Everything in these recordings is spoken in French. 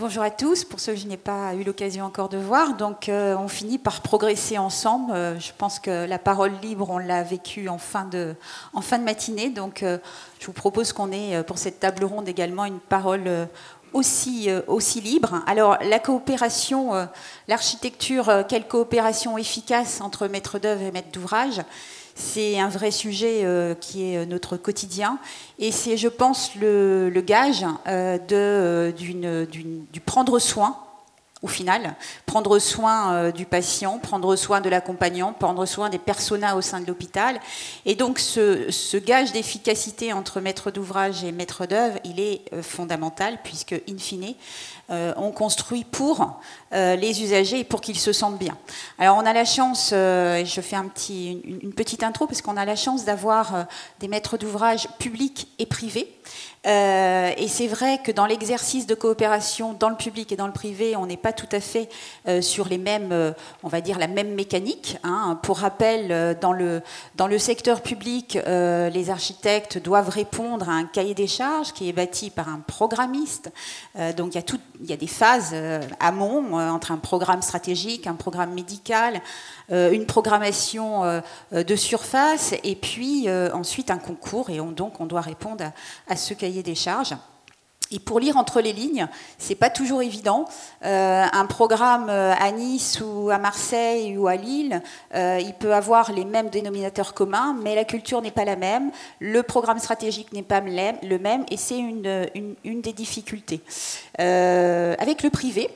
Bonjour à tous, pour ceux que je n'ai pas eu l'occasion encore de voir. Donc, on finit par progresser ensemble. Je pense que la parole libre, on l'a vécue en fin de matinée. Donc, je vous propose qu'on ait pour cette table ronde également une parole aussi libre. Alors, la coopération, l'architecture, quelle coopération efficace entre maître d'œuvre et maître d'ouvrage? C'est un vrai sujet qui est notre quotidien et c'est, je pense, le gage du prendre soin, au final, prendre soin du patient, prendre soin de l'accompagnant, prendre soin des personas au sein de l'hôpital. Et donc, ce gage d'efficacité entre maître d'ouvrage et maître d'œuvre, il est fondamental puisque, in fine, on construit pour les usagers et pour qu'ils se sentent bien. Alors on a la chance, et je fais une petite intro, parce qu'on a la chance d'avoir des maîtres d'ouvrage publics et privés. Et c'est vrai que dans l'exercice de coopération dans le public et dans le privé, on n'est pas tout à fait sur les mêmes, on va dire la même mécanique. Hein. Pour rappel, dans le secteur public, les architectes doivent répondre à un cahier des charges qui est bâti par un programmiste. Donc il y a des phases amont entre un programme stratégique, un programme médical, une programmation de surface et puis ensuite un concours et donc on doit répondre à ce cahier des charges. Et pour lire entre les lignes, c'est pas toujours évident. Un programme à Nice ou à Marseille ou à Lille, il peut avoir les mêmes dénominateurs communs, mais la culture n'est pas la même, le programme stratégique n'est pas le même, et c'est une des difficultés. Avec le privé,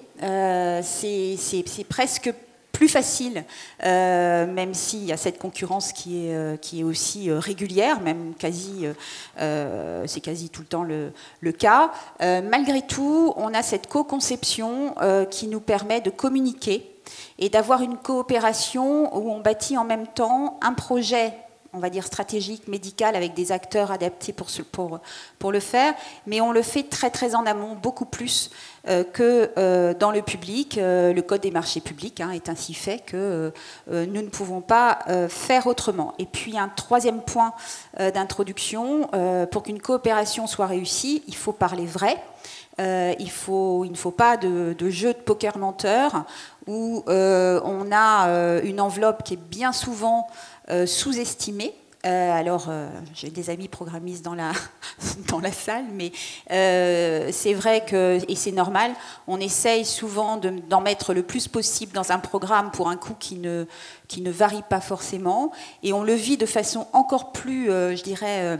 c'est presque plus facile, même s'il y a cette concurrence qui est aussi régulière, même c'est quasi tout le temps le cas. Malgré tout, on a cette co-conception qui nous permet de communiquer et d'avoir une coopération où on bâtit en même temps un projet, on va dire stratégique, médical, avec des acteurs adaptés pour le faire, mais on le fait très très en amont, beaucoup plus que dans le public. Le Code des marchés publics est ainsi fait que nous ne pouvons pas faire autrement. Et puis un troisième point d'introduction, pour qu'une coopération soit réussie, il faut parler vrai. Il ne faut pas de jeu de poker menteur où on a une enveloppe qui est bien souvent sous-estimée. J'ai des amis programmistes dans la salle, mais c'est vrai que, et c'est normal, on essaye souvent d'en mettre le plus possible dans un programme pour un coût qui ne varie pas forcément, et on le vit de façon encore plus, je dirais,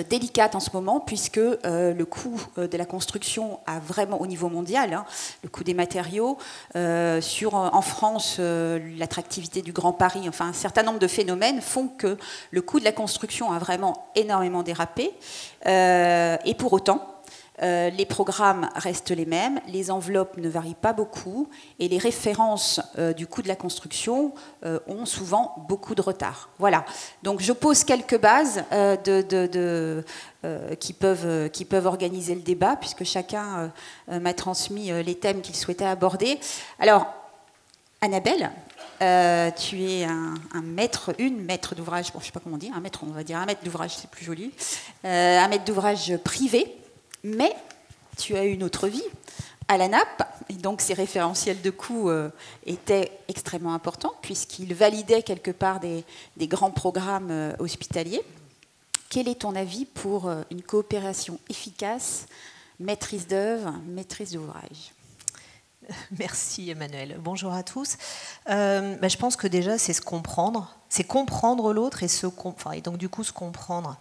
délicate en ce moment, puisque le coût de la construction a vraiment, au niveau mondial, le coût des matériaux, en France, l'attractivité du Grand Paris, enfin un certain nombre de phénomènes font que le coût de la construction a vraiment énormément dérapé. Et pour autant, les programmes restent les mêmes, les enveloppes ne varient pas beaucoup et les références du coût de la construction ont souvent beaucoup de retard. Voilà. Donc je pose quelques bases qui peuvent organiser le débat, puisque chacun m'a transmis les thèmes qu'il souhaitait aborder. Alors, Annabelle, tu es une maître d'ouvrage, bon, je ne sais pas comment dire, on va dire un maître d'ouvrage, c'est plus joli, un maître d'ouvrage privé. Mais tu as une autre vie à la NAP, et donc ces référentiels de coûts étaient extrêmement importants, puisqu'ils validaient quelque part des grands programmes hospitaliers. Quel est ton avis pour une coopération efficace, maîtrise d'œuvre, maîtrise d'ouvrage ? Merci Emmanuel. Bonjour à tous. Je pense que déjà c'est se comprendre, c'est comprendre l'autre et donc du coup se comprendre.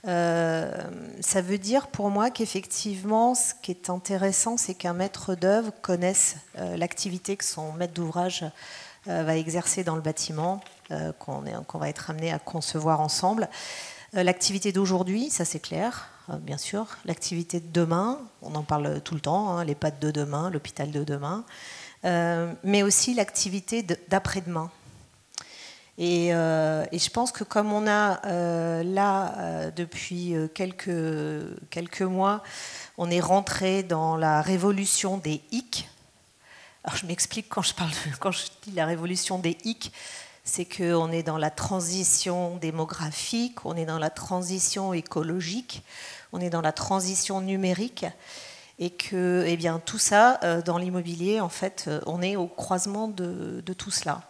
Ça veut dire pour moi qu'effectivement ce qui est intéressant, c'est qu'un maître d'œuvre connaisse l'activité que son maître d'ouvrage va exercer dans le bâtiment qu'on va être amené à concevoir ensemble. L'activité d'aujourd'hui, ça c'est clair, bien sûr. L'activité de demain, on en parle tout le temps, l'EHPAD de demain, l'hôpital de demain, mais aussi l'activité d'après-demain. Et je pense que comme on a depuis quelques mois, on est rentré dans la révolution des hic. Alors je m'explique quand je dis la révolution des hic. C'est qu'on est dans la transition démographique, on est dans la transition écologique, on est dans la transition numérique. et que eh bien, tout ça, dans l'immobilier, en fait, on est au croisement de tout cela.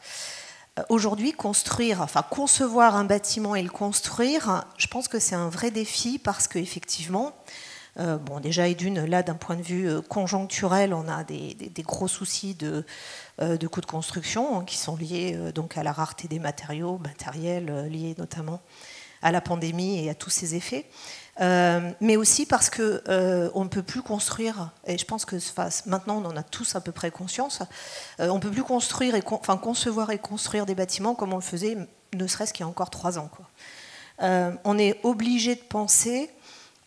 Aujourd'hui, concevoir un bâtiment et le construire, je pense que c'est un vrai défi parce qu'effectivement, bon, déjà, et d'une, là, d'un point de vue conjoncturel, on a des gros soucis de coûts de construction qui sont liés donc à la rareté des matériels liés notamment à la pandémie et à tous ses effets. Mais aussi parce qu'on ne peut plus construire, et je pense que maintenant on en a tous à peu près conscience, on ne peut plus construire concevoir et construire des bâtiments comme on le faisait ne serait-ce qu'il y a encore 3 ans, quoi. On est obligé de penser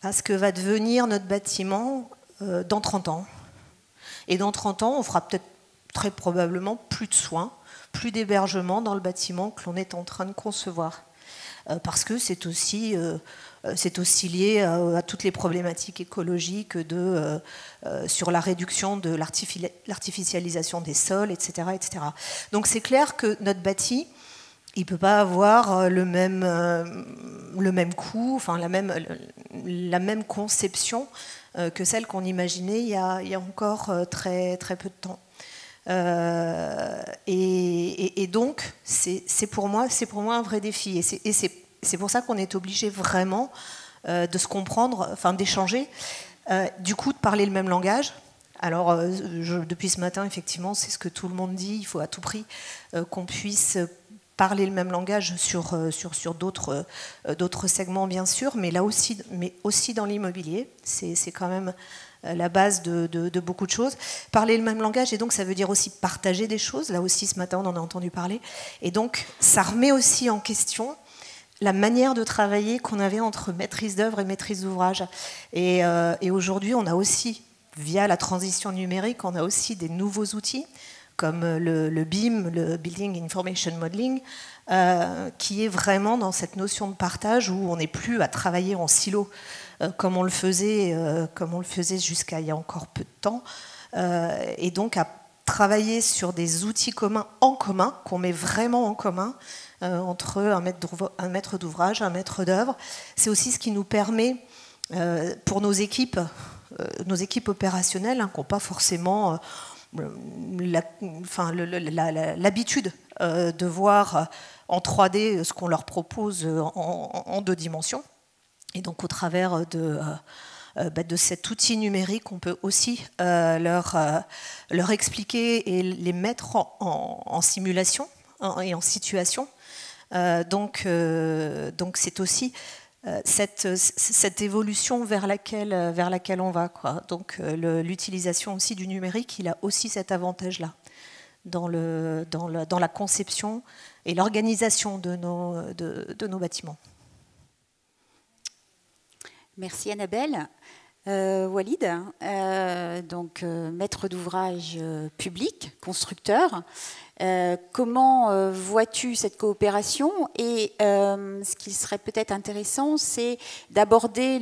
à ce que va devenir notre bâtiment dans 30 ans. Et dans 30 ans, on fera peut-être très probablement plus de soins, plus d'hébergement dans le bâtiment que l'on est en train de concevoir. Parce que c'est aussi lié à toutes les problématiques écologiques sur la réduction de l'artificialisation des sols, etc., etc. Donc c'est clair que notre bâti, il ne peut pas avoir le même coût, enfin la même conception que celle qu'on imaginait il y a encore très, très peu de temps. Et donc, c'est pour moi un vrai défi. Et c'est pour ça qu'on est obligé vraiment de se comprendre, enfin d'échanger, du coup de parler le même langage. Alors, depuis ce matin, effectivement, c'est ce que tout le monde dit, il faut à tout prix qu'on puisse parler le même langage sur d'autres segments, bien sûr, mais aussi dans l'immobilier. C'est quand même la base de beaucoup de choses. Parler le même langage, et donc ça veut dire aussi partager des choses. Là aussi, ce matin, on en a entendu parler. Et donc, ça remet aussi en question la manière de travailler qu'on avait entre maîtrise d'œuvre et maîtrise d'ouvrage. Et aujourd'hui, on a aussi, via la transition numérique, on a aussi des nouveaux outils, comme le BIM, le Building Information Modeling, qui est vraiment dans cette notion de partage où on n'est plus à travailler en silo comme on le faisait jusqu'à il y a encore peu de temps, et donc à travailler sur des outils communs en commun, qu'on met vraiment en commun entre un maître d'ouvrage, un maître d'œuvre. C'est aussi ce qui nous permet, pour nos équipes opérationnelles, qui n'ont pas forcément l'habitude de voir en 3D ce qu'on leur propose en 2 dimensions. Et donc au travers de cet outil numérique, on peut aussi leur expliquer et les mettre en simulation et en situation. Donc c'est aussi cette évolution vers laquelle on va, quoi. Donc l'utilisation aussi du numérique, il a aussi cet avantage-là dans la conception et l'organisation de nos bâtiments. Merci Annabelle. Walid, maître d'ouvrage public, constructeur. Comment vois-tu cette coopération? Et ce qui serait peut-être intéressant, c'est d'aborder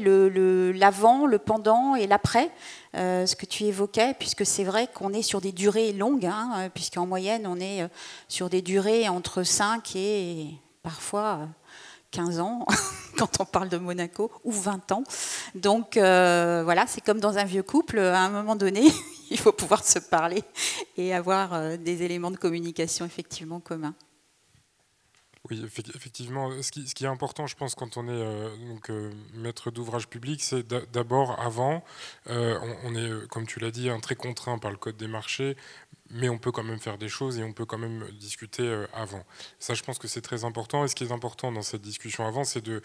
l'avant, le pendant et l'après, ce que tu évoquais, puisque c'est vrai qu'on est sur des durées longues, puisqu'en moyenne, on est sur des durées entre 5 et parfois 15 ans, quand on parle de Monaco, ou 20 ans. Donc voilà, c'est comme dans un vieux couple, à un moment donné, il faut pouvoir se parler et avoir des éléments de communication effectivement communs. Oui, effectivement, ce qui est important, je pense, quand on est maître d'ouvrage public, c'est d'abord, avant, on est, comme tu l'as dit, très contraint par le code des marchés, mais on peut quand même faire des choses et on peut quand même discuter avant. Ça, je pense que c'est très important. Et ce qui est important dans cette discussion avant, c'est de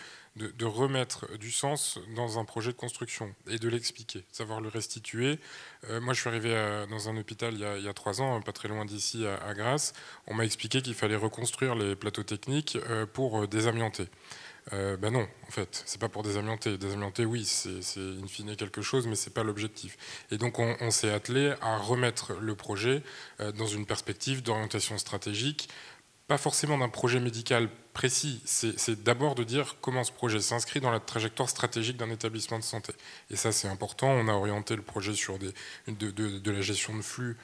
remettre du sens dans un projet de construction et de l'expliquer, savoir le restituer. Moi, je suis arrivé dans un hôpital il y a 3 ans, pas très loin d'ici, à Grasse. On m'a expliqué qu'il fallait reconstruire les plateaux techniques pour désamianter. Non, en fait, c'est pas pour désamianter. Désamianter, oui, c'est in fine quelque chose, mais c'est pas l'objectif. Et donc, on s'est attelé à remettre le projet dans une perspective d'orientation stratégique, pas forcément d'un projet médical précis. C'est d'abord de dire comment ce projet s'inscrit dans la trajectoire stratégique d'un établissement de santé. Et ça, c'est important. On a orienté le projet sur de la gestion de flux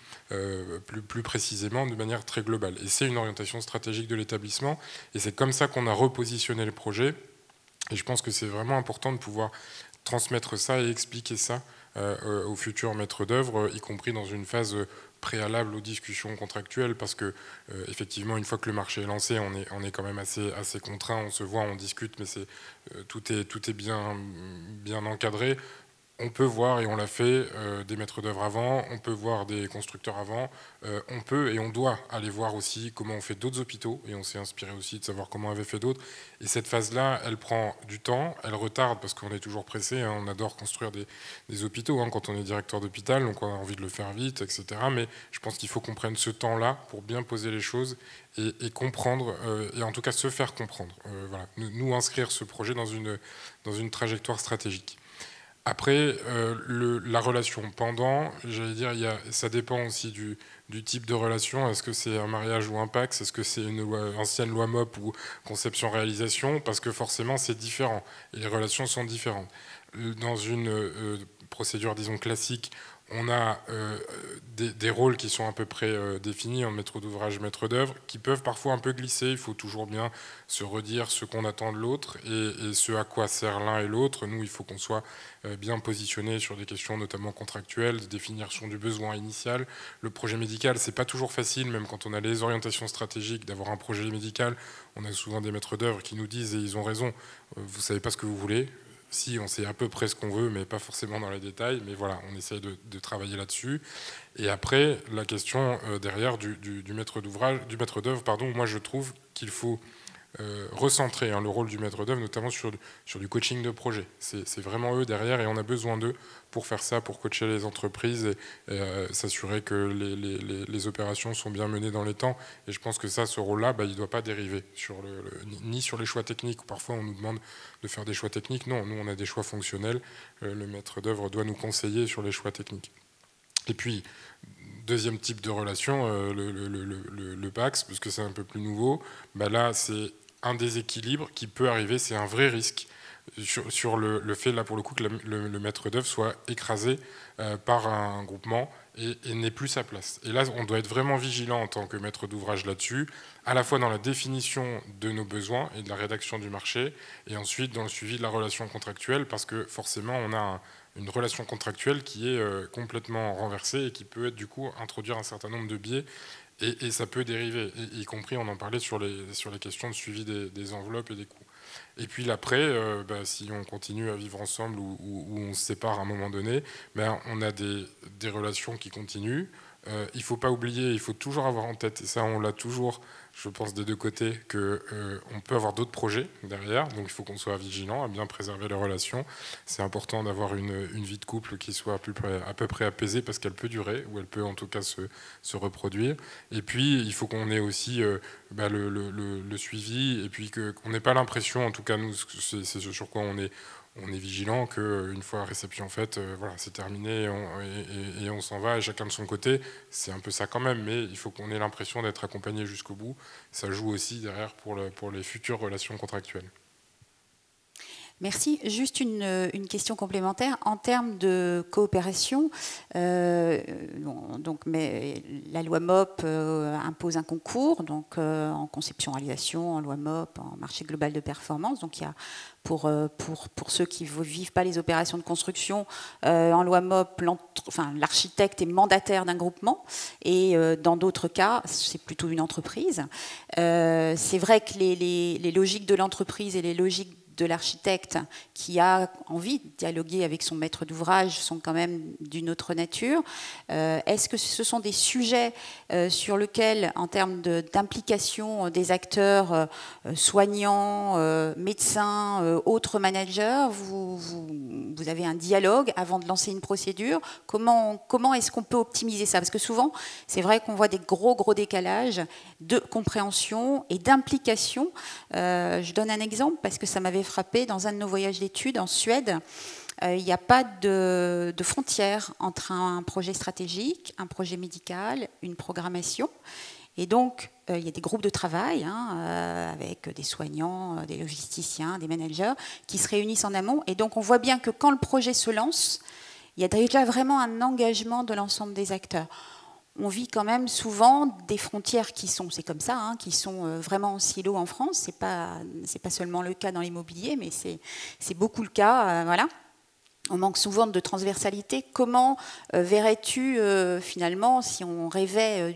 plus précisément, de manière très globale. Et c'est une orientation stratégique de l'établissement. Et c'est comme ça qu'on a repositionné le projet. Et je pense que c'est vraiment important de pouvoir transmettre ça et expliquer ça aux futurs maîtres d'œuvre, y compris dans une phase préalable aux discussions contractuelles, parce que effectivement, une fois que le marché est lancé, on est quand même assez contraint, on se voit, on discute, mais tout est bien encadré. On peut voir, et on l'a fait, des maîtres d'œuvre avant, on peut voir des constructeurs avant, on peut et on doit aller voir aussi comment on fait d'autres hôpitaux, et on s'est inspiré aussi de savoir comment on avait fait d'autres. Et cette phase-là, elle prend du temps, elle retarde, parce qu'on est toujours pressé, hein, on adore construire des hôpitaux hein, quand on est directeur d'hôpital, donc on a envie de le faire vite, etc. Mais je pense qu'il faut qu'on prenne ce temps-là pour bien poser les choses et comprendre, et en tout cas se faire comprendre. Voilà. Nous inscrire ce projet dans une trajectoire stratégique. Après, la relation pendant, j'allais dire, ça dépend aussi du type de relation. Est-ce que c'est un mariage ou un PACS? Est-ce que c'est une ancienne loi MOP ou conception-réalisation? Parce que forcément, c'est différent. Et les relations sont différentes. Dans une procédure, disons, classique, on a des rôles qui sont à peu près définis en maître d'ouvrage, maître d'œuvre, qui peuvent parfois un peu glisser. Il faut toujours bien se redire ce qu'on attend de l'autre et ce à quoi sert l'un et l'autre. Nous, il faut qu'on soit bien positionné sur des questions notamment contractuelles, de définition du besoin initial. Le projet médical, c'est pas toujours facile, même quand on a les orientations stratégiques, d'avoir un projet médical. On a souvent des maîtres d'œuvre qui nous disent, et ils ont raison, vous savez pas ce que vous voulez. Si, on sait à peu près ce qu'on veut, mais pas forcément dans les détails. Mais voilà, on essaie de travailler là-dessus. Et après, la question derrière du maître d'œuvre, moi je trouve qu'il faut recentrer le rôle du maître d'œuvre, notamment sur du coaching de projet. C'est vraiment eux derrière, et on a besoin d'eux pour faire ça, pour coacher les entreprises et s'assurer que les opérations sont bien menées dans les temps. Et je pense que ce rôle-là, il ne doit pas dériver ni sur les choix techniques, où parfois on nous demande de faire des choix techniques. Non, nous on a des choix fonctionnels. Le maître d'œuvre doit nous conseiller sur les choix techniques. Et puis, deuxième type de relation, le PACS, parce que c'est un peu plus nouveau, là c'est un déséquilibre qui peut arriver, c'est un vrai risque sur le fait, là pour le coup, que le maître d'œuvre soit écrasé par un groupement et n'ait plus sa place. Et là, on doit être vraiment vigilant en tant que maître d'ouvrage là-dessus, à la fois dans la définition de nos besoins et de la rédaction du marché, et ensuite dans le suivi de la relation contractuelle, parce que forcément, on a une relation contractuelle qui est complètement renversée et qui peut être du coup introduire un certain nombre de biais et ça peut dériver, y compris on en parlait sur les questions de suivi des enveloppes et des coûts. Et puis après, si on continue à vivre ensemble ou on se sépare à un moment donné, on a des relations qui continuent. Il ne faut pas oublier, il faut toujours avoir en tête, et ça on l'a toujours, je pense des deux côtés, qu'on peut avoir d'autres projets derrière, donc il faut qu'on soit vigilant à bien préserver les relations. C'est important d'avoir une vie de couple qui soit à peu près apaisée, parce qu'elle peut durer, ou elle peut en tout cas se reproduire. Et puis il faut qu'on ait aussi le suivi, et puis qu'on n'ait pas l'impression, en tout cas nous, c'est ce sur quoi on est vigilant, qu'une fois la réception faite, voilà, c'est terminé et on s'en va, et chacun de son côté. C'est un peu ça quand même, mais il faut qu'on ait l'impression d'être accompagné jusqu'au bout. Ça joue aussi derrière pour les futures relations contractuelles. Merci. Juste une question complémentaire. En termes de coopération, mais la loi MOP impose un concours, donc en conception-réalisation, en loi MOP, en marché global de performance. Donc il y a pour ceux qui ne vivent pas les opérations de construction, en loi MOP, l'architecte est mandataire d'un groupement, et dans d'autres cas, c'est plutôt une entreprise. C'est vrai que les logiques de l'entreprise et les logiques de l'architecte qui a envie de dialoguer avec son maître d'ouvrage sont quand même d'une autre nature. Est-ce que ce sont des sujets sur lesquels, en termes d'implication des acteurs soignants, médecins, autres managers, vous avez un dialogue avant de lancer une procédure? Comment est-ce qu'on peut optimiser ça? Parce que souvent, c'est vrai qu'on voit des gros décalages de compréhension et d'implication. Je donne un exemple parce que ça m'avait frappé dans un de nos voyages d'études en Suède. Il n'y a pas de frontière entre un projet stratégique, un projet médical, une programmation. Et donc, il y a des groupes de travail avec des soignants, des logisticiens, des managers qui se réunissent en amont. Et donc, on voit bien que quand le projet se lance, il y a déjà vraiment un engagement de l'ensemble des acteurs. On vit quand même souvent des frontières qui sont vraiment en silo en France. C'est pas seulement le cas dans l'immobilier, mais c'est beaucoup le cas, voilà. On manque souvent de transversalité. Comment verrais-tu finalement, si on rêvait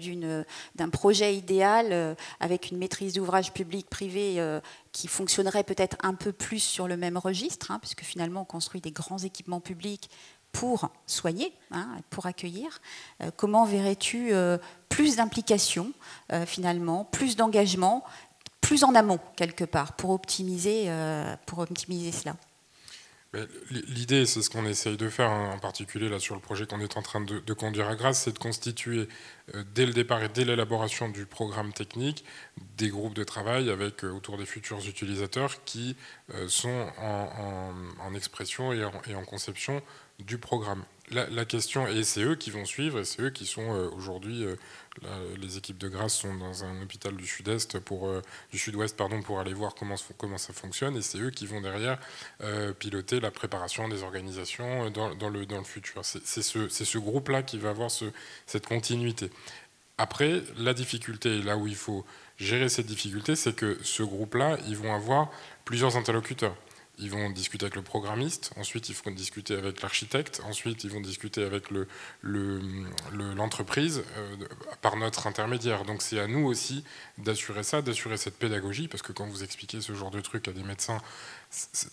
d'un projet idéal avec une maîtrise d'ouvrage public-privé qui fonctionnerait peut-être un peu plus sur le même registre, hein, puisque finalement on construit des grands équipements publics pour soigner, hein, pour accueillir. Comment verrais-tu plus d'implication finalement, plus d'engagement, plus en amont quelque part pour optimiser cela? L'idée, c'est ce qu'on essaye de faire, en particulier là, sur le projet qu'on est en train de conduire à Grasse, c'est de constituer dès le départ et dès l'élaboration du programme technique des groupes de travail autour des futurs utilisateurs qui sont en expression et en conception du programme. La question, et c'est eux qui vont suivre, et c'est eux qui sont aujourd'hui, les équipes de Grasse sont dans un hôpital du Sud-Est du Sud-Ouest pour aller voir comment ça fonctionne, et c'est eux qui vont derrière piloter la préparation des organisations dans le futur. C'est ce groupe-là qui va avoir cette continuité. Après, la difficulté, là où il faut gérer cette difficulté, c'est que ce groupe-là, ils vont avoir plusieurs interlocuteurs. Ils vont discuter avec le programmiste, ensuite ils vont discuter avec l'architecte, ensuite ils vont discuter avec l'entreprise par notre intermédiaire. Donc c'est à nous aussi d'assurer ça, d'assurer cette pédagogie, parce que quand vous expliquez ce genre de truc à des médecins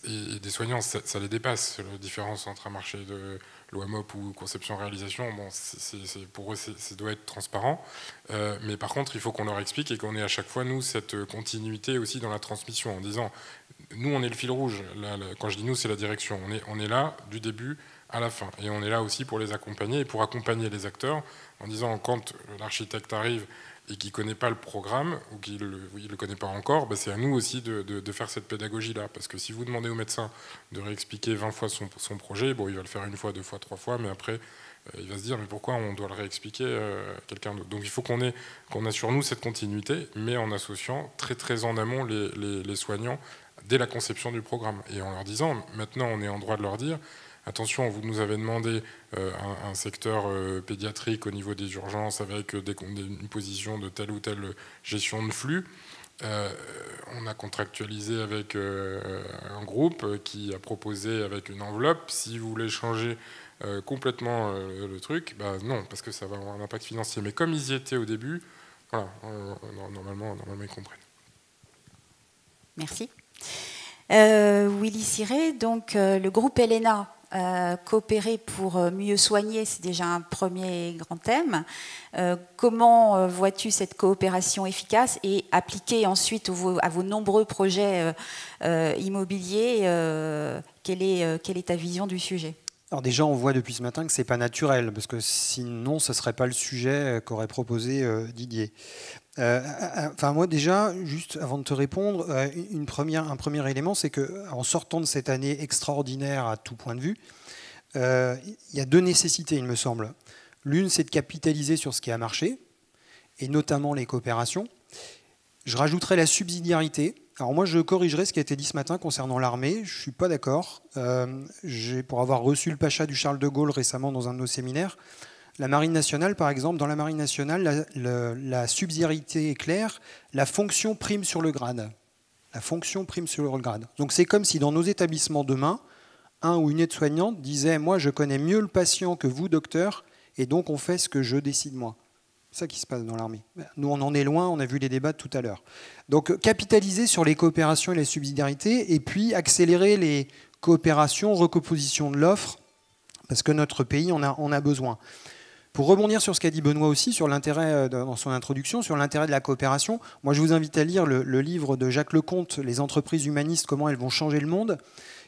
et des soignants, ça les dépasse. La différence entre un marché de l'OMOP ou conception-réalisation, bon, pour eux ça doit être transparent. Mais par contre, il faut qu'on leur explique et qu'on ait à chaque fois, nous, cette continuité aussi dans la transmission, en disant... Nous, on est le fil rouge. Là, quand je dis nous, c'est la direction. On est là du début à la fin. Et on est là aussi pour les accompagner et pour accompagner les acteurs en disant quand l'architecte arrive et qu'il ne connaît pas le programme ou qu'il ne le connaît pas encore, c'est à nous aussi de faire cette pédagogie-là. Parce que si vous demandez au médecin de réexpliquer 20 fois son projet, bon, il va le faire une fois, 2 fois, 3 fois, mais après... il va se dire mais pourquoi on doit le réexpliquer à quelqu'un d'autre. Donc il faut qu'on assure nous cette continuité, mais en associant très très en amont les soignants dès la conception du programme. Et en leur disant, maintenant on est en droit de leur dire, attention, vous nous avez demandé un secteur pédiatrique au niveau des urgences avec une position de telle ou telle gestion de flux. On a contractualisé avec un groupe qui a proposé avec une enveloppe, si vous voulez changer complètement le truc, non, parce que ça va avoir un impact financier. Mais comme ils y étaient au début, voilà, normalement ils comprennent. Merci. Willy Ciré, donc le groupe Elena, coopérer pour mieux soigner, c'est déjà un premier grand thème. Comment vois-tu cette coopération efficace et appliquée ensuite à vos nombreux projets immobiliers quelle est ta vision du sujet ? Alors déjà, on voit depuis ce matin que ce n'est pas naturel, parce que sinon, ce ne serait pas le sujet qu'aurait proposé Didier. Moi déjà, juste avant de te répondre, un premier élément, c'est qu'en sortant de cette année extraordinaire à tout point de vue, il y a 2 nécessités, il me semble. L'une, c'est de capitaliser sur ce qui a marché, et notamment les coopérations. Je rajouterai la subsidiarité. Alors moi, je corrigerai ce qui a été dit ce matin concernant l'armée. Je ne suis pas d'accord. Pour avoir reçu le pacha du Charles de Gaulle récemment dans un de nos séminaires, la Marine nationale, par exemple, dans la Marine nationale, la subsidiarité est claire, la fonction prime sur le grade. La fonction prime sur le grade. Donc c'est comme si dans nos établissements demain, un ou une aide-soignante disait « Moi, je connais mieux le patient que vous, docteur, et donc on fait ce que je décide moi ». C'est ça qui se passe dans l'armée. Nous, on en est loin, on a vu les débats tout à l'heure. Donc capitaliser sur les coopérations et la subsidiarité, et puis accélérer les coopérations, recomposition de l'offre, parce que notre pays en a besoin. Pour rebondir sur ce qu'a dit Benoît aussi, sur l'intérêt, dans son introduction, sur l'intérêt de la coopération, moi je vous invite à lire le livre de Jacques Lecomte, Les entreprises humanistes, comment elles vont changer le monde,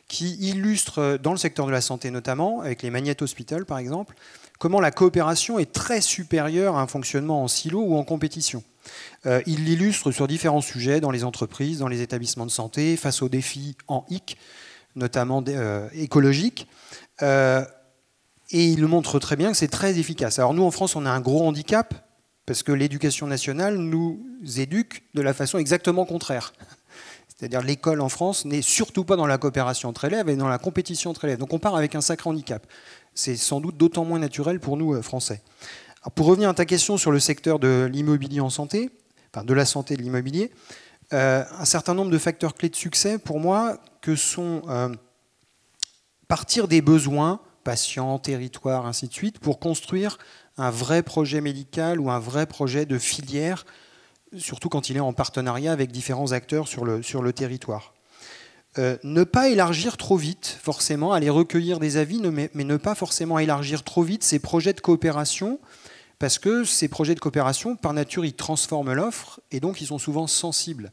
qui illustre, dans le secteur de la santé notamment, avec les Magnet Hospital par exemple, comment la coopération est très supérieure à un fonctionnement en silo ou en compétition. Il l'illustre sur différents sujets, dans les entreprises, dans les établissements de santé, face aux défis en hic, notamment écologiques. Et il le montre très bien que c'est très efficace. Alors nous, en France, on a un gros handicap, parce que l'éducation nationale nous éduque de la façon exactement contraire. C'est-à-dire l'école en France n'est surtout pas dans la coopération entre élèves et dans la compétition entre élèves. Donc on part avec un sacré handicap. C'est sans doute d'autant moins naturel pour nous, Français. Alors pour revenir à ta question sur le secteur de l'immobilier en santé, enfin de la santé et de l'immobilier, un certain nombre de facteurs clés de succès, pour moi, que sont partir des besoins, patients, territoires, ainsi de suite, pour construire un vrai projet médical ou un vrai projet de filière, surtout quand il est en partenariat avec différents acteurs sur le territoire. Ne pas élargir trop vite, forcément, aller recueillir des avis, mais ne pas forcément élargir trop vite ces projets de coopération, parce que ces projets de coopération, par nature, ils transforment l'offre, et donc ils sont souvent sensibles.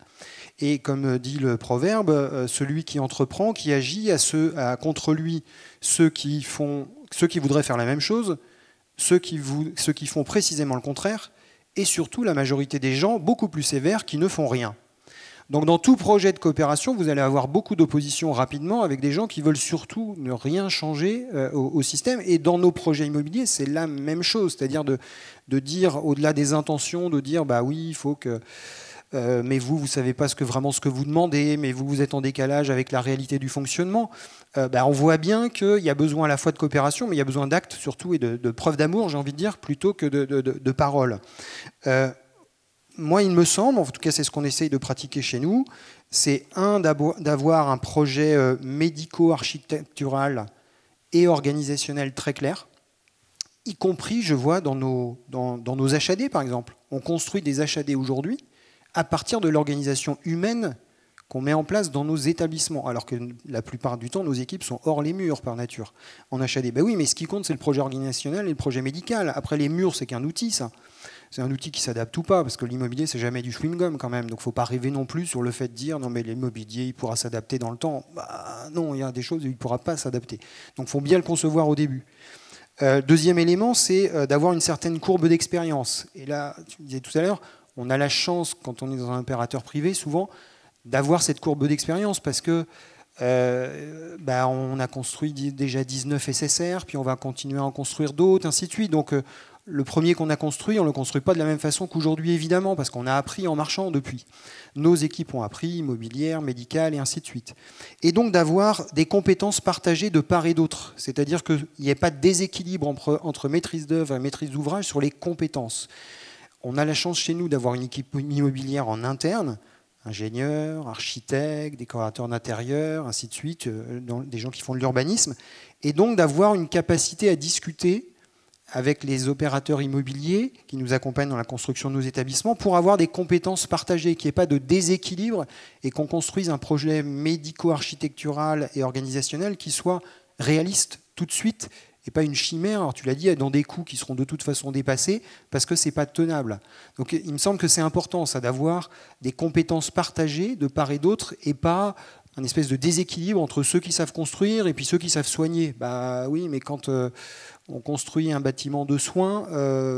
Et comme dit le proverbe, celui qui entreprend, qui agit, a contre lui ceux qui voudraient faire la même chose, ceux qui font précisément le contraire, et surtout la majorité des gens, beaucoup plus sévères, qui ne font rien. Donc dans tout projet de coopération, vous allez avoir beaucoup d'opposition rapidement avec des gens qui veulent surtout ne rien changer au système. Et dans nos projets immobiliers, c'est la même chose, c'est-à-dire de dire, au-delà des intentions, de dire bah oui, il faut que... mais vous ne savez pas vraiment ce que vous demandez, mais vous êtes en décalage avec la réalité du fonctionnement. On voit bien qu'il y a besoin à la fois de coopération, mais il y a besoin d'actes surtout et de preuves d'amour, j'ai envie de dire, plutôt que de paroles. Moi, il me semble, en tout cas c'est ce qu'on essaye de pratiquer chez nous, c'est d'avoir un projet médico-architectural et organisationnel très clair, y compris, je vois, dans nos HAD par exemple. On construit des HAD aujourd'hui à partir de l'organisation humaine qu'on met en place dans nos établissements, alors que la plupart du temps, nos équipes sont hors les murs par nature. En HAD, ben oui, mais ce qui compte, c'est le projet organisationnel et le projet médical. Après, les murs, c'est qu'un outil, ça. C'est un outil qui s'adapte ou pas, parce que l'immobilier, c'est jamais du chewing-gum quand même. Donc, il ne faut pas rêver non plus sur le fait de dire non, mais l'immobilier, il pourra s'adapter dans le temps. Bah, non, il y a des choses où il ne pourra pas s'adapter. Donc, il faut bien le concevoir au début. Deuxième élément, c'est d'avoir une certaine courbe d'expérience. Et là, tu disais tout à l'heure, on a la chance, quand on est dans un opérateur privé, souvent, d'avoir cette courbe d'expérience, parce que on a construit déjà 19 SSR, puis on va continuer à en construire d'autres, ainsi de suite. Donc, le premier qu'on a construit, on ne le construit pas de la même façon qu'aujourd'hui, évidemment, parce qu'on a appris en marchant depuis. Nos équipes ont appris, immobilières, médicales, et ainsi de suite. Et donc d'avoir des compétences partagées de part et d'autre. C'est-à-dire qu'il n'y ait pas de déséquilibre entre maîtrise d'œuvre et maîtrise d'ouvrage sur les compétences. On a la chance chez nous d'avoir une équipe immobilière en interne, ingénieurs, architectes, décorateurs d'intérieur, ainsi de suite, des gens qui font de l'urbanisme, et donc d'avoir une capacité à discuter avec les opérateurs immobiliers qui nous accompagnent dans la construction de nos établissements pour avoir des compétences partagées, qu'il n'y ait pas de déséquilibre et qu'on construise un projet médico-architectural et organisationnel qui soit réaliste tout de suite et pas une chimère, alors tu l'as dit, dans des coûts qui seront de toute façon dépassés parce que ce n'est pas tenable. Donc il me semble que c'est important ça, d'avoir des compétences partagées de part et d'autre et pas un espèce de déséquilibre entre ceux qui savent construire et puis ceux qui savent soigner. Bah oui, mais quand on construit un bâtiment de soins,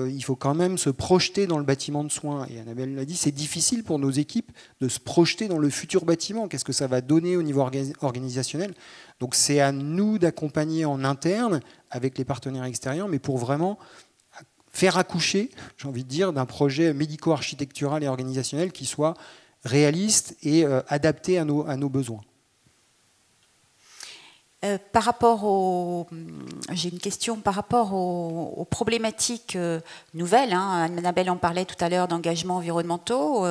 il faut quand même se projeter dans le bâtiment de soins. Et Annabelle l'a dit, c'est difficile pour nos équipes de se projeter dans le futur bâtiment. Qu'est-ce que ça va donner au niveau organisationnel? Donc c'est à nous d'accompagner en interne avec les partenaires extérieurs, mais pour vraiment faire accoucher, j'ai envie de dire, d'un projet médico-architectural et organisationnel qui soit réaliste et adapté à nos besoins. J'ai une question par rapport aux problématiques nouvelles. Annabelle en parlait tout à l'heure d'engagements environnementaux.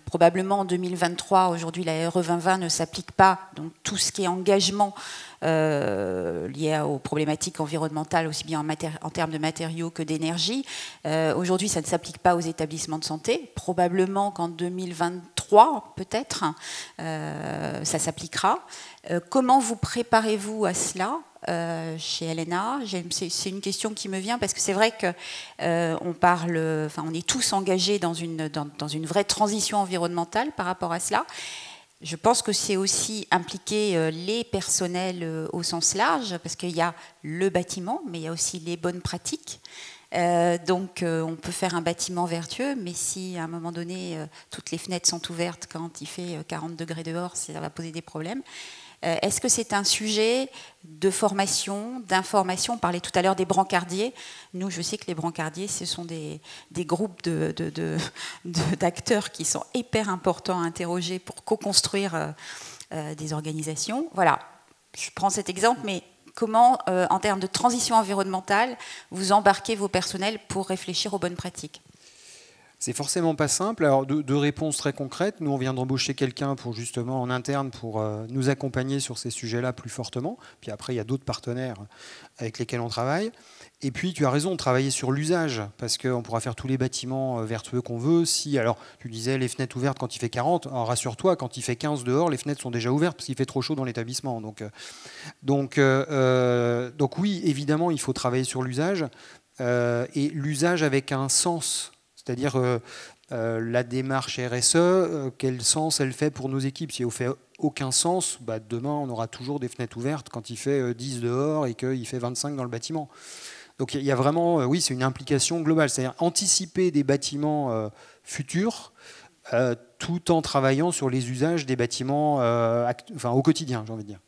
Probablement en 2023, aujourd'hui la RE 2020 ne s'applique pas. Donc tout ce qui est engagement lié aux problématiques environnementales, aussi bien en termes de matériaux que d'énergie. Aujourd'hui, ça ne s'applique pas aux établissements de santé. Probablement qu'en 2023, peut-être, ça s'appliquera. Comment vous préparez-vous à cela chez LNA? C'est une question qui me vient parce que c'est vrai que on est tous engagés dans une vraie transition environnementale par rapport à cela. Je pense que c'est aussi impliquer les personnels au sens large, parce qu'il y a le bâtiment, mais il y a aussi les bonnes pratiques. Donc on peut faire un bâtiment vertueux, mais si à un moment donné, toutes les fenêtres sont ouvertes quand il fait 40 degrés dehors, ça va poser des problèmes. Est-ce que c'est un sujet de formation, d'information? On parlait tout à l'heure des brancardiers. Nous, je sais que les brancardiers, ce sont des groupes d'acteurs qui sont hyper importants à interroger pour co-construire des organisations. Voilà, je prends cet exemple, mais comment, en termes de transition environnementale, vous embarquez vos personnels pour réfléchir aux bonnes pratiques? C'est forcément pas simple. Alors, deux réponses très concrètes. Nous, on vient d'embaucher quelqu'un pour justement en interne pour nous accompagner sur ces sujets-là plus fortement. Puis après, il y a d'autres partenaires avec lesquels on travaille. Et puis, tu as raison, travailler sur l'usage, parce qu'on pourra faire tous les bâtiments vertueux qu'on veut. Si, alors, tu disais les fenêtres ouvertes quand il fait 40, alors rassure-toi, quand il fait 15 dehors, les fenêtres sont déjà ouvertes parce qu'il fait trop chaud dans l'établissement. Donc oui, évidemment, il faut travailler sur l'usage, et l'usage avec un sens, c'est-à-dire la démarche RSE, quel sens elle fait pour nos équipes. Si elle ne fait aucun sens, bah, demain, on aura toujours des fenêtres ouvertes quand il fait 10 dehors et qu'il fait 25 dans le bâtiment. Donc il y a vraiment, oui, c'est une implication globale, c'est-à-dire anticiper des bâtiments futurs tout en travaillant sur les usages des bâtiments au quotidien, j'ai envie de dire.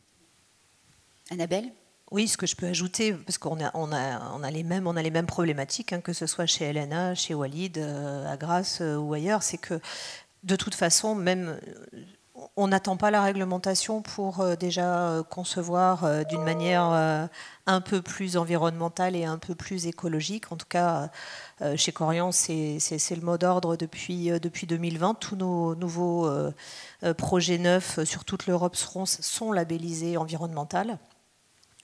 Annabelle ? Oui, ce que je peux ajouter, parce qu'on a les mêmes problématiques, hein, que ce soit chez LNA, chez Walid, à Grasse ou ailleurs, c'est que de toute façon, même on n'attend pas la réglementation pour déjà concevoir d'une manière un peu plus environnementale et un peu plus écologique. En tout cas, chez Corian, c'est le mot d'ordre depuis 2020. Tous nos nouveaux projets neufs sur toute l'Europe sont labellisés environnemental,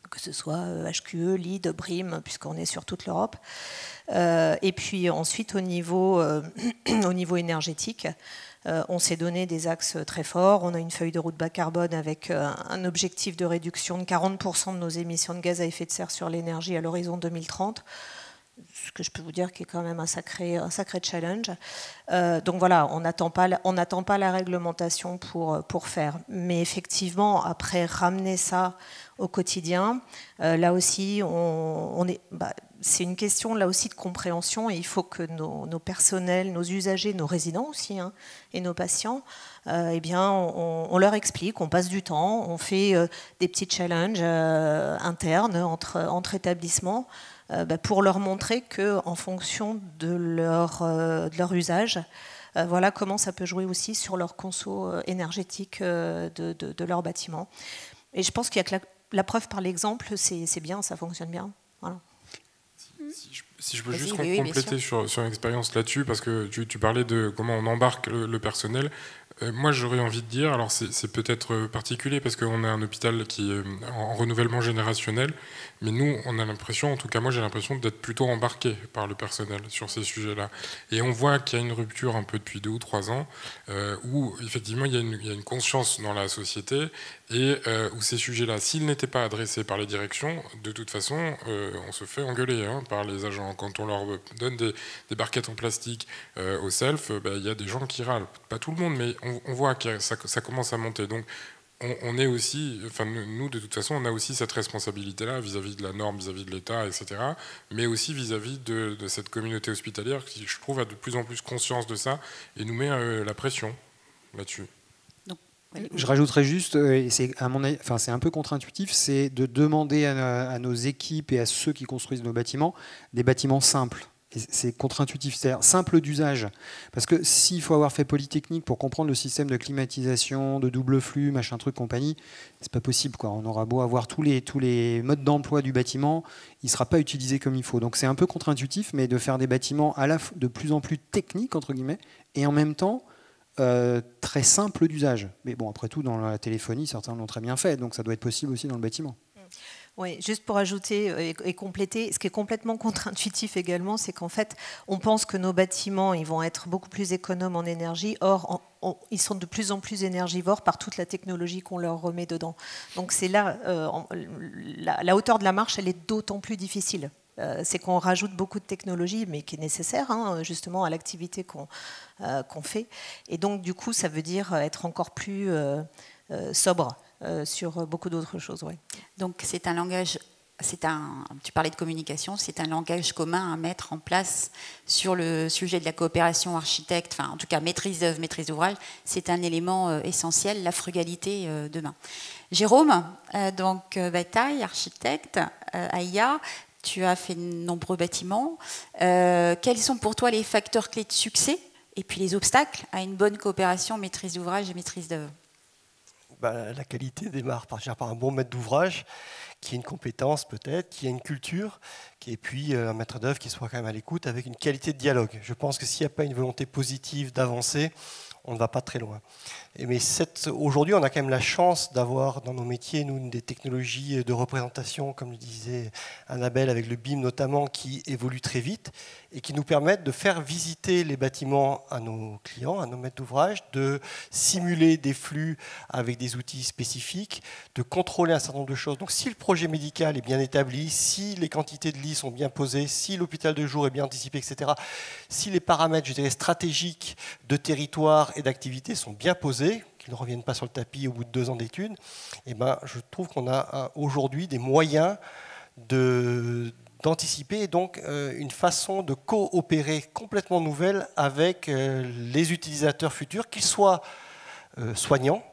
que ce soit HQE, LEED, BREEAM, puisqu'on est sur toute l'Europe. Et puis ensuite, au niveau énergétique, on s'est donné des axes très forts. On a une feuille de route bas carbone avec un objectif de réduction de 40% de nos émissions de gaz à effet de serre sur l'énergie à l'horizon 2030. Ce que je peux vous dire qui est quand même un sacré challenge. Donc voilà, on n'attend pas la réglementation pour faire. Mais effectivement, après ramener ça au quotidien, là aussi, c'est une question là aussi de compréhension, et il faut que nos personnels, nos usagers, nos résidents aussi, hein, et nos patients, on leur explique, on passe du temps, on fait des petits challenges internes entre établissements, pour leur montrer qu'en fonction de leur usage, voilà comment ça peut jouer aussi sur leur conso énergétique de leur bâtiment. Et je pense qu'il y a que la preuve par l'exemple, c'est bien, ça fonctionne bien. Voilà. Si je peux juste compléter sur une expérience là-dessus, parce que tu parlais de comment on embarque le personnel. Moi, j'aurais envie de dire, alors c'est peut-être particulier parce qu'on a un hôpital qui est en renouvellement générationnel, mais nous, on a l'impression, en tout cas moi j'ai l'impression d'être plutôt embarqué par le personnel sur ces sujets-là. Et on voit qu'il y a une rupture un peu depuis 2 ou 3 ans, où effectivement il y a une conscience dans la société, et où ces sujets-là, s'ils n'étaient pas adressés par les directions, de toute façon, on se fait engueuler par les agents. Quand on leur donne des barquettes en plastique au self, il y a des gens qui râlent. Pas tout le monde, mais on voit que ça commence à monter. Donc on est aussi, enfin nous de toute façon, on a aussi cette responsabilité-là vis-à-vis de la norme, vis-à-vis de l'État, etc. Mais aussi vis-à-vis de cette communauté hospitalière qui, je trouve, a de plus en plus conscience de ça et nous met la pression là-dessus. Je rajouterais juste, et c'est un peu contre-intuitif, c'est de demander à nos équipes et à ceux qui construisent nos bâtiments des bâtiments simples. Et c'est contre-intuitif, c'est-à-dire simple d'usage. Parce que s'il faut avoir fait Polytechnique pour comprendre le système de climatisation, de double flux, machin truc, compagnie, c'est pas possible, quoi. On aura beau avoir tous les modes d'emploi du bâtiment, il ne sera pas utilisé comme il faut. Donc c'est un peu contre-intuitif, mais de faire des bâtiments de plus en plus techniques, entre guillemets, et en même temps très simples d'usage. Mais bon, après tout, dans la téléphonie, certains l'ont très bien fait, donc ça doit être possible aussi dans le bâtiment. Oui, juste pour ajouter et compléter, ce qui est complètement contre-intuitif également, c'est qu'en fait, on pense que nos bâtiments ils vont être beaucoup plus économes en énergie, or ils sont de plus en plus énergivores par toute la technologie qu'on leur remet dedans. Donc c'est là, la hauteur de la marche, elle est d'autant plus difficile. C'est qu'on rajoute beaucoup de technologie, mais qui est nécessaire justement à l'activité qu'on fait. Et donc du coup, ça veut dire être encore plus sobre sur beaucoup d'autres choses. Ouais. Donc c'est un langage, tu parlais de communication, c'est un langage commun à mettre en place sur le sujet de la coopération architecte, enfin en tout cas maîtrise d'œuvre, maîtrise d'ouvrage, c'est un élément essentiel, la frugalité demain. Jérôme, bataille, architecte, AIA, tu as fait de nombreux bâtiments. Quels sont pour toi les facteurs clés de succès et puis les obstacles à une bonne coopération maîtrise d'ouvrage et maîtrise d'œuvre ? La qualité démarre par un bon maître d'ouvrage, qui a une compétence peut-être, qui a une culture, et puis un maître d'œuvre qui soit quand même à l'écoute avec une qualité de dialogue. Je pense que s'il n'y a pas une volonté positive d'avancer, on ne va pas très loin. Mais aujourd'hui, on a quand même la chance d'avoir dans nos métiers, nous, des technologies de représentation, comme le disait Annabelle, avec le BIM notamment, qui évoluent très vite et qui nous permettent de faire visiter les bâtiments à nos clients, à nos maîtres d'ouvrage, de simuler des flux avec des outils spécifiques, de contrôler un certain nombre de choses. Donc si le projet médical est bien établi, si les quantités de lits sont bien posées, si l'hôpital de jour est bien anticipé, etc., si les paramètres, je dirais, stratégiques de territoire et d'activité sont bien posés, qu'ils ne reviennent pas sur le tapis au bout de 2 ans d'études, je trouve qu'on a aujourd'hui des moyens d'anticiper et donc une façon de coopérer complètement nouvelle avec les utilisateurs futurs, qu'ils soient soignants,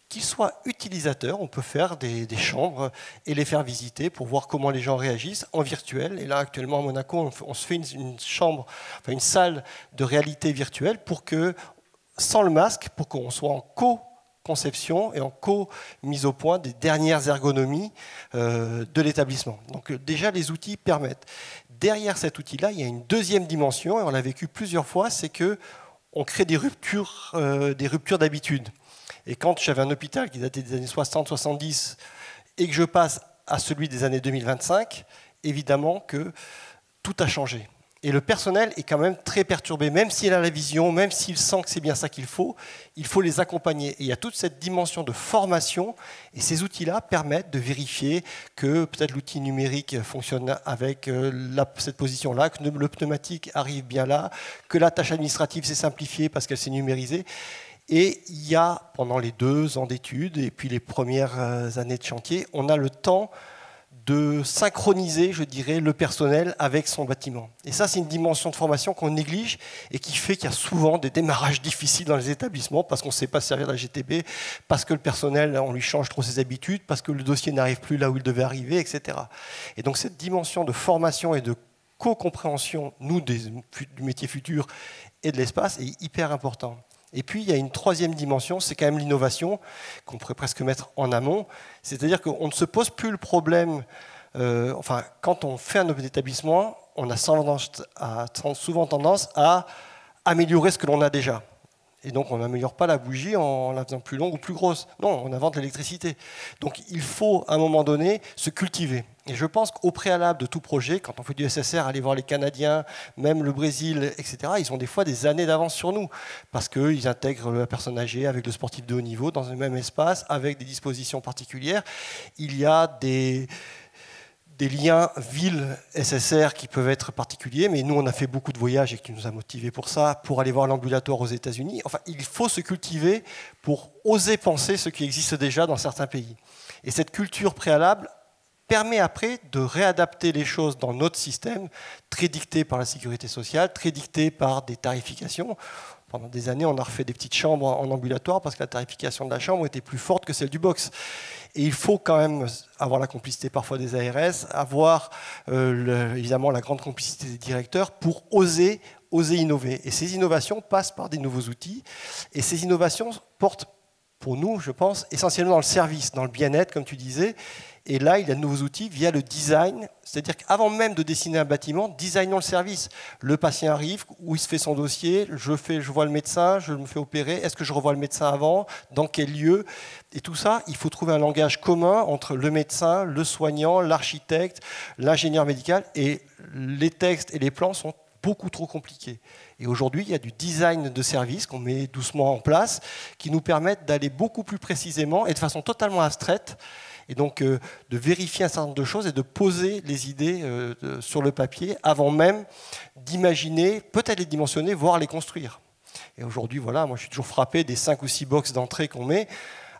qu'ils soient utilisateurs. On peut faire des chambres et les faire visiter pour voir comment les gens réagissent en virtuel. Et là, actuellement, à Monaco, on se fait une salle de réalité virtuelle pour que, sans le masque, pour qu'on soit en co-conception et en co-mise au point des dernières ergonomies de l'établissement. Donc déjà, les outils permettent. Derrière cet outil-là, il y a une deuxième dimension, et on l'a vécu plusieurs fois, c'est qu'on crée des ruptures d'habitude. Et quand j'avais un hôpital qui datait des années 60-70 et que je passe à celui des années 2025, évidemment que tout a changé. Et le personnel est quand même très perturbé, même s'il a la vision, même s'il sent que c'est bien ça qu'il faut les accompagner. Et il y a toute cette dimension de formation, et ces outils-là permettent de vérifier que peut-être l'outil numérique fonctionne avec cette position-là, que le pneumatique arrive bien là, que la tâche administrative s'est simplifiée parce qu'elle s'est numérisée. Et il y a, pendant les 2 ans d'études et puis les premières années de chantier, on a le temps de synchroniser, je dirais, le personnel avec son bâtiment. Et ça, c'est une dimension de formation qu'on néglige et qui fait qu'il y a souvent des démarrages difficiles dans les établissements parce qu'on ne sait pas servir la GTB, parce que le personnel, on lui change trop ses habitudes, parce que le dossier n'arrive plus là où il devait arriver, etc. Et donc cette dimension de formation et de co-compréhension, nous, du métier futur et de l'espace, est hyper important. Et puis, il y a une troisième dimension, c'est quand même l'innovation, qu'on pourrait presque mettre en amont. C'est-à-dire qu'on ne se pose plus le problème... quand on fait un établissement, on a souvent tendance à améliorer ce que l'on a déjà. Et donc, on n'améliore pas la bougie en la faisant plus longue ou plus grosse. Non, on invente l'électricité. Donc, il faut, à un moment donné, se cultiver. Et je pense qu'au préalable de tout projet, quand on fait du SSR, aller voir les Canadiens, même le Brésil, etc., ils ont des fois des années d'avance sur nous, parce qu'ils intègrent la personne âgée avec le sportif de haut niveau dans un même espace, avec des dispositions particulières. Il y a des liens ville-SSR qui peuvent être particuliers, mais nous, on a fait beaucoup de voyages et qui nous a motivés pour ça, pour aller voir l'ambulatoire aux États-Unis. Enfin, il faut se cultiver pour oser penser ce qui existe déjà dans certains pays. Et cette culture préalable permet après de réadapter les choses dans notre système, très dicté par la sécurité sociale, très dicté par des tarifications. Pendant des années, on a refait des petites chambres en ambulatoire parce que la tarification de la chambre était plus forte que celle du box. Et il faut quand même avoir la complicité parfois des ARS, avoir évidemment la grande complicité des directeurs pour oser innover. Et ces innovations passent par des nouveaux outils. Et ces innovations portent, pour nous, je pense, essentiellement dans le service, dans le bien-être, comme tu disais. Et là, il y a de nouveaux outils via le design. C'est-à-dire qu'avant même de dessiner un bâtiment, designons le service. Le patient arrive, où il se fait son dossier, je vois le médecin, je me fais opérer. Est-ce que je revois le médecin avant? Dans quel lieu? Et tout ça, il faut trouver un langage commun entre le médecin, le soignant, l'architecte, l'ingénieur médical. Et les textes et les plans sont beaucoup trop compliqués. Et aujourd'hui, il y a du design de service qu'on met doucement en place, qui nous permettent d'aller beaucoup plus précisément et de façon totalement abstraite, et donc de vérifier un certain nombre de choses et de poser les idées sur le papier avant même d'imaginer, peut-être les dimensionner, voire les construire. Et aujourd'hui, voilà, moi je suis toujours frappé des 5 ou 6 box d'entrée qu'on met,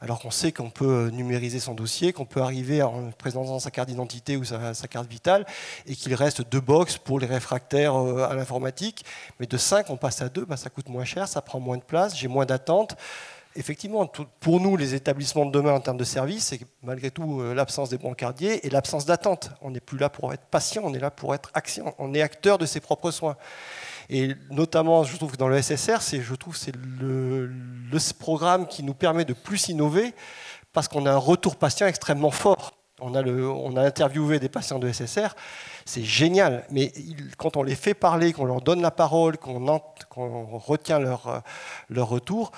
alors qu'on sait qu'on peut numériser son dossier, qu'on peut arriver en présentant sa carte d'identité ou sa carte vitale, et qu'il reste 2 box pour les réfractaires à l'informatique. Mais de 5, on passe à 2, ça coûte moins cher, ça prend moins de place, j'ai moins d'attente. Effectivement, pour nous, les établissements de demain en termes de services, c'est malgré tout l'absence des brancardiers et l'absence d'attente. On n'est plus là pour être patient, on est là pour être action, on est acteur de ses propres soins. Et notamment, je trouve que dans le SSR, c'est le programme qui nous permet de plus innover parce qu'on a un retour patient extrêmement fort. On a interviewé des patients de SSR, c'est génial, mais quand on les fait parler, qu'on leur donne la parole, qu'on retient leur retour,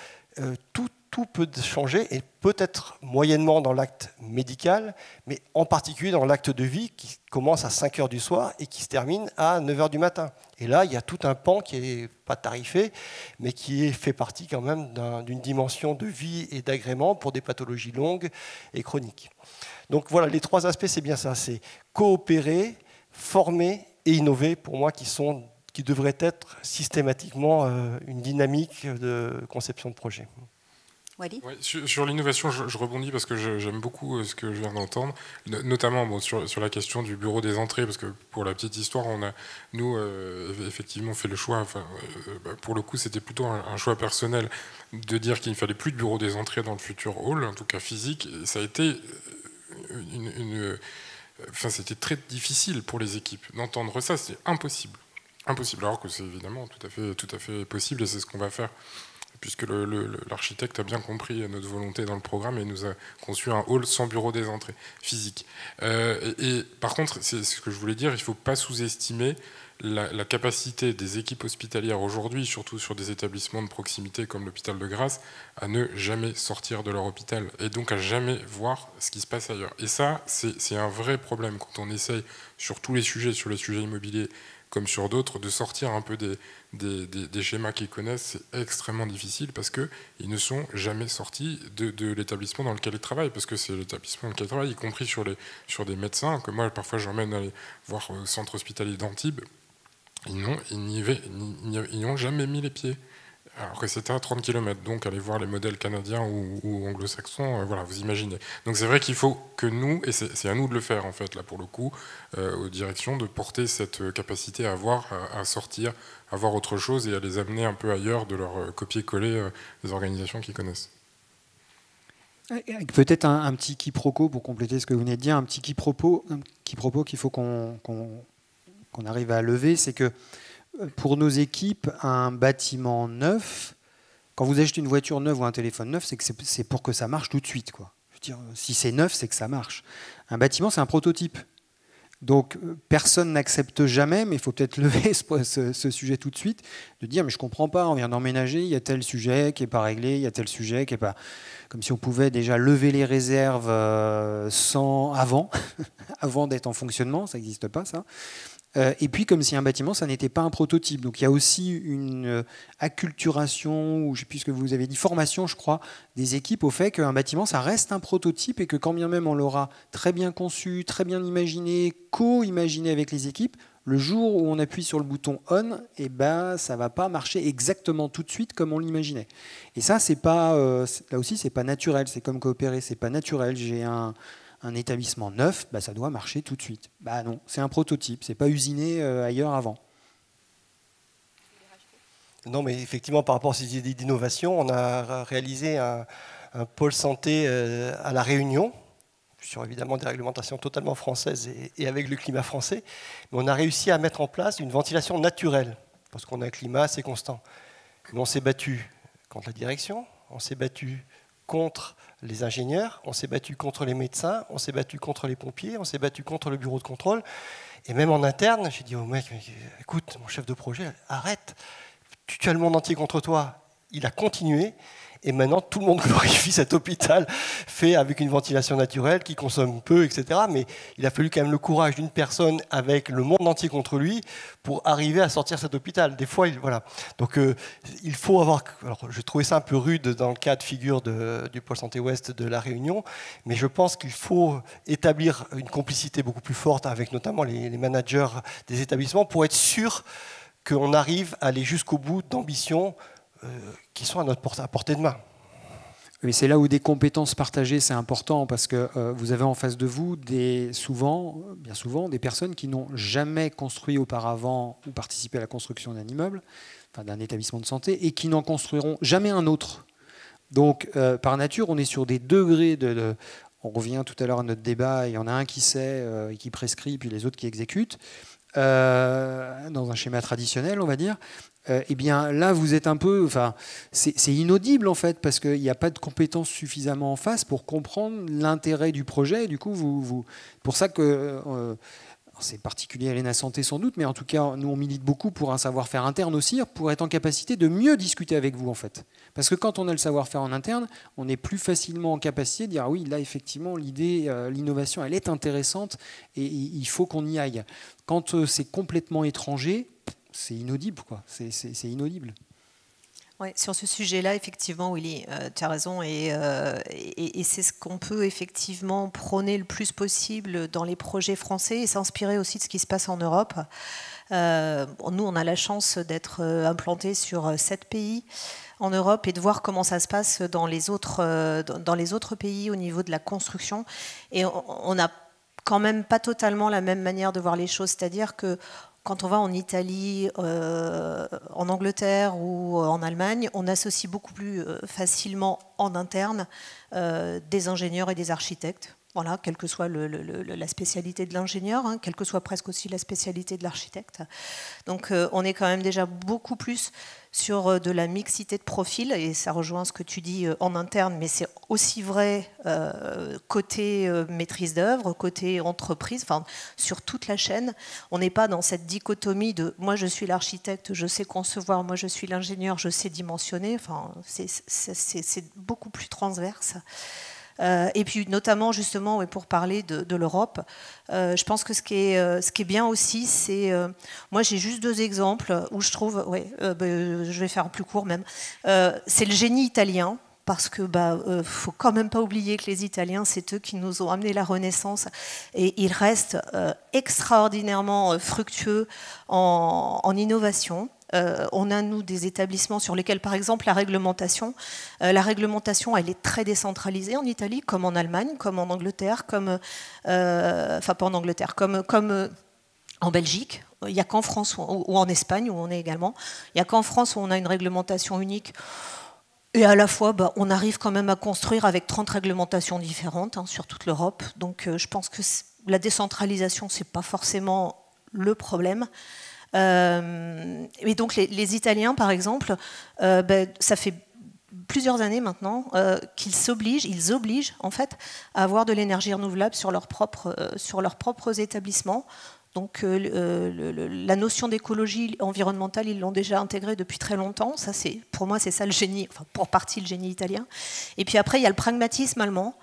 tout peut changer, et peut-être moyennement dans l'acte médical, mais en particulier dans l'acte de vie qui commence à 5 h du soir et qui se termine à 9 h du matin. Et là, il y a tout un pan qui n'est pas tarifé, mais qui fait partie quand même d'une dimension de vie et d'agrément pour des pathologies longues et chroniques. Donc voilà, les 3 aspects, c'est bien ça, c'est coopérer, former et innover, pour moi, qui devrait être systématiquement une dynamique de conception de projet. Ouais, sur l'innovation, je rebondis parce que j'aime beaucoup ce que je viens d'entendre, notamment sur la question du bureau des entrées, parce que pour la petite histoire, nous, effectivement fait le choix, pour le coup c'était plutôt un choix personnel, de dire qu'il ne fallait plus de bureau des entrées dans le futur hall, en tout cas physique. Et ça a été c'était très difficile pour les équipes d'entendre ça, c'est impossible, alors que c'est évidemment tout à fait possible, et c'est ce qu'on va faire. Puisque l'architecte a bien compris notre volonté dans le programme et nous a conçu un hall sans bureau des entrées physique. Et par contre, c'est ce que je voulais dire, il ne faut pas sous-estimer la capacité des équipes hospitalières aujourd'hui, surtout sur des établissements de proximité comme l'hôpital de Grasse, à ne jamais sortir de leur hôpital et donc à jamais voir ce qui se passe ailleurs. Et ça, c'est un vrai problème quand on essaye sur tous les sujets, sur les sujets immobiliers comme sur d'autres, de sortir un peu des schémas qu'ils connaissent. C'est extrêmement difficile parce qu'ils ne sont jamais sortis de l'établissement dans lequel ils travaillent, parce que c'est l'établissement dans lequel ils travaillent, y compris sur des médecins, que moi parfois j'emmène aller voir au centre hospitalier d'Antibes. Ils n'y ont jamais mis les pieds, alors que c'était à 30 km, donc aller voir les modèles canadiens ou anglo-saxons, voilà, vous imaginez. Donc c'est vrai qu'il faut que nous, et c'est à nous de le faire en fait, là pour le coup, aux directions, de porter cette capacité à sortir, à voir autre chose et à les amener un peu ailleurs de leur copier-coller des organisations qu'ils connaissent. Peut-être un petit quiproquo pour compléter ce que vous venez de dire, un petit quiproquo qu'il faut qu'on arrive à lever, c'est que pour nos équipes, un bâtiment neuf, quand vous achetez une voiture neuve ou un téléphone neuf, c'est pour que ça marche tout de suite, quoi. Je veux dire, si c'est neuf, c'est que ça marche. Un bâtiment, c'est un prototype. Donc, personne n'accepte jamais, mais il faut peut-être lever ce sujet tout de suite, de dire, mais je ne comprends pas, on vient d'emménager, il y a tel sujet qui n'est pas réglé, il y a tel sujet qui n'est pas... Comme si on pouvait déjà lever les réserves avant d'être en fonctionnement, ça n'existe pas, ça. Et puis, comme si un bâtiment, ça n'était pas un prototype. Donc, il y a aussi une acculturation, ou je ne sais plus ce que vous avez dit, formation, je crois, des équipes au fait qu'un bâtiment, ça reste un prototype et que quand bien même on l'aura très bien conçu, très bien imaginé, co-imaginé avec les équipes, le jour où on appuie sur le bouton on, eh ben, ça ne va pas marcher exactement tout de suite comme on l'imaginait. Et ça, c'est pas, là aussi, c'est pas naturel. C'est comme coopérer, c'est pas naturel. J'ai un établissement neuf, bah, ça doit marcher tout de suite. Bah non, c'est un prototype, c'est pas usiné ailleurs avant. Non, mais effectivement, par rapport à ces idées d'innovation, on a réalisé un pôle santé à La Réunion, sur évidemment des réglementations totalement françaises et avec le climat français, mais on a réussi à mettre en place une ventilation naturelle, parce qu'on a un climat assez constant. Mais on s'est battu contre la direction, on s'est battu contre les ingénieurs, on s'est battu contre les médecins, on s'est battu contre les pompiers, on s'est battu contre le bureau de contrôle. Et même en interne, j'ai dit au mec, écoute, mon chef de projet, arrête, tu as le monde entier contre toi. Il a continué. Et maintenant, tout le monde glorifie cet hôpital fait avec une ventilation naturelle qui consomme peu, etc. Mais il a fallu quand même le courage d'une personne avec le monde entier contre lui pour arriver à sortir cet hôpital. Des fois, voilà. Donc, il faut avoir... Alors, j'ai trouvé ça un peu rude dans le cas de figure du pôle santé ouest de La Réunion, mais je pense qu'il faut établir une complicité beaucoup plus forte avec notamment les managers des établissements pour être sûr qu'on arrive à aller jusqu'au bout d'ambitions qui sont à portée de main. Mais c'est là où des compétences partagées, c'est important, parce que vous avez en face de vous bien souvent des personnes qui n'ont jamais construit auparavant ou participé à la construction d'un immeuble, enfin d'un établissement de santé, et qui n'en construiront jamais un autre. Donc, par nature, on est sur des degrés on revient tout à l'heure à notre débat, il y en a un qui sait et qui prescrit, puis les autres qui exécutent. dans un schéma traditionnel, on va dire, eh bien là, vous êtes un peu... Enfin, c'est inaudible, en fait, parce qu'il n'y a pas de compétences suffisamment en face pour comprendre l'intérêt du projet. Et du coup, pour ça que... c'est particulier à l'ENA Santé sans doute, mais en tout cas, nous, on milite beaucoup pour un savoir-faire interne aussi, pour être en capacité de mieux discuter avec vous, en fait. Parce que quand on a le savoir-faire en interne, on est plus facilement en capacité de dire, ah oui, là, effectivement, l'idée, l'innovation, elle est intéressante et il faut qu'on y aille. Quand c'est complètement étranger, c'est inaudible, quoi. C'est inaudible. Ouais, sur ce sujet-là, effectivement, Willy, tu as raison, et c'est ce qu'on peut effectivement prôner le plus possible dans les projets français et s'inspirer aussi de ce qui se passe en Europe. Nous, on a la chance d'être implantés sur 7 pays en Europe et de voir comment ça se passe dans les autres pays au niveau de la construction. Et on n'a quand même pas totalement la même manière de voir les choses, c'est-à-dire que quand on va en Italie, en Angleterre ou en Allemagne, on associe beaucoup plus facilement en interne des ingénieurs et des architectes. Voilà, quelle que soit la spécialité de l'ingénieur, hein, quelle que soit presque aussi la spécialité de l'architecte. Donc on est quand même déjà beaucoup plus sur de la mixité de profils, et ça rejoint ce que tu dis en interne, mais c'est aussi vrai côté maîtrise d'œuvre, côté entreprise, enfin, sur toute la chaîne. On n'est pas dans cette dichotomie de « moi je suis l'architecte, je sais concevoir, moi je suis l'ingénieur, je sais dimensionner ». Enfin, c'est beaucoup plus transverse. Et puis notamment justement pour parler de l'Europe, je pense que ce qui est bien aussi, c'est moi j'ai juste 2 exemples où je trouve, je vais faire plus court même, c'est le génie italien. Parce que faut quand même pas oublier que les Italiens, c'est eux qui nous ont amené la Renaissance, et ils restent extraordinairement fructueux en innovation. On a, nous, des établissements sur lesquels, par exemple, la réglementation, elle est très décentralisée en Italie, comme en Allemagne, comme en Angleterre, comme en Belgique. Il n'y a qu'en France ou en Espagne, où on est également. Il n'y a qu'en France où on a une réglementation unique. Et à la fois, on arrive quand même à construire avec 30 réglementations différentes sur toute l'Europe. Donc je pense que la décentralisation, ce n'est pas forcément le problème. Et donc les Italiens, par exemple, ça fait plusieurs années maintenant qu'ils obligent en fait à avoir de l'énergie renouvelable sur leurs propres établissements. Donc la notion d'écologie environnementale, ils l'ont déjà intégrée depuis très longtemps. Ça, pour moi, c'est ça le génie, enfin pour partie le génie italien. Et puis après, il y a le pragmatisme allemand.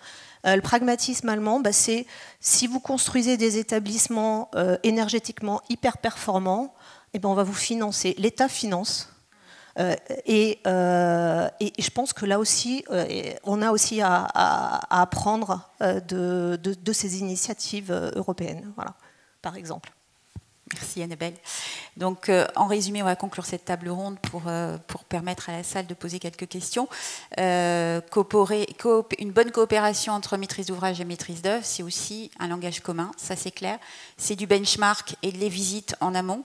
Le pragmatisme allemand, c'est si vous construisez des établissements énergétiquement hyper performants, on va vous financer. L'État finance. Et je pense que là aussi, on a aussi à apprendre de ces initiatives européennes. Voilà. Par exemple. Merci Annabelle. Donc, en résumé, on va conclure cette table ronde pour permettre à la salle de poser quelques questions. Une bonne coopération entre maîtrise d'ouvrage et maîtrise d'œuvre, c'est aussi un langage commun, ça c'est clair. C'est du benchmark et de les visites en amont.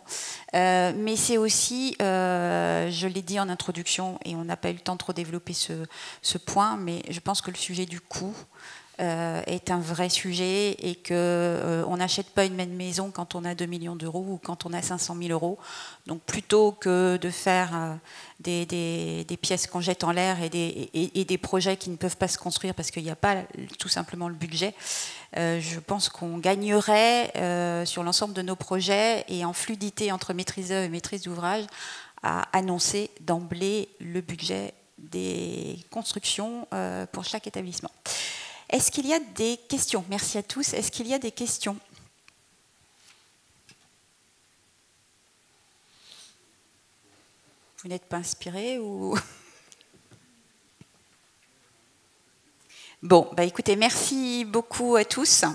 Mais c'est aussi, je l'ai dit en introduction, et on n'a pas eu le temps de trop développer ce point, mais je pense que le sujet du coût est un vrai sujet, et qu'on n'achète pas une même maison quand on a 2 millions d'euros ou quand on a 500 000 euros. Donc plutôt que de faire des pièces qu'on jette en l'air et des projets qui ne peuvent pas se construire parce qu'il n'y a pas tout simplement le budget, je pense qu'on gagnerait sur l'ensemble de nos projets et en fluidité entre maîtrise d'œuvre et maîtrise d'ouvrage à annoncer d'emblée le budget des constructions pour chaque établissement. Est-ce qu'il y a des questions? Merci à tous. Est-ce qu'il y a des questions? Vous n'êtes pas inspiré ou... Bon, écoutez, merci beaucoup à tous.